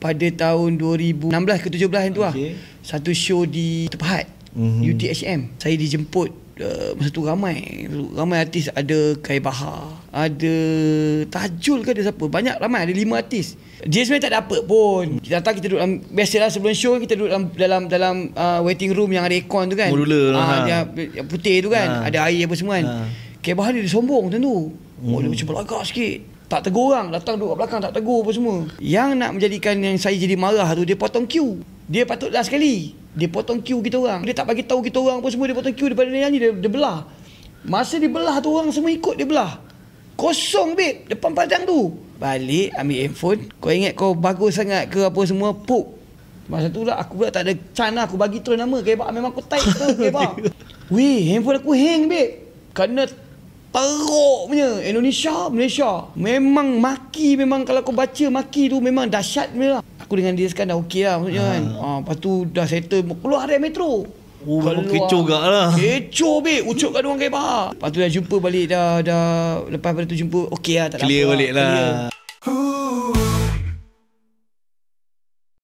pada tahun 2016 ke 17 tu lah. Satu show di Tepahat, UTHM. Saya dijemput, masa tu ramai artis. Ada Kai Bahar, ada Tajul ke, ada siapa, banyak, ramai, ada 5 artis. Dia sebenarnya tak ada apa pun. Kita datang, kita duduk dalam, biasalah sebelum show kita duduk dalam waiting room yang ada aircon tu kan. Yang putih tu kan, ada air apa semua kan. Kai Bahar dia sombong macam tu. Dia macam belagak sikit, tak tegur orang, datang duduk kat belakang tak tegur apa semua. Yang nak menjadikan yang saya jadi marah tu, dia potong queue. Dia patut last sekali, dia potong queue kita orang. Dia tak bagi tahu kita orang apa semua, dia potong queue daripada dia nyanyi, dia belah. Masa dia belah tu orang semua ikut dia belah. Kosong babe depan padang tu. Balik ambil handphone, kau ingat kau bagus sangat ke apa semua, puk. Masa tu lah aku pula tak ada chance lah, aku bagi terus nama Kai Bahar, memang aku type tu Kai Bahar. Weh, handphone aku hang babe. Kerana teruk punya Malaysia. Memang maki, memang kalau kau baca maki tu memang dahsyat punya lah. Aku dengan dia sekarang dah okey lah maksudnya kan. Lepas tu dah settle, keluar dari metro. Kalau kecoh gak lah. Kecoh babe, ucuk kat orang Kai Bahar. Lepas tu dah jumpa balik, dah lepas pada tu jumpa, okey lah, tak ada apa. Clear balik lah.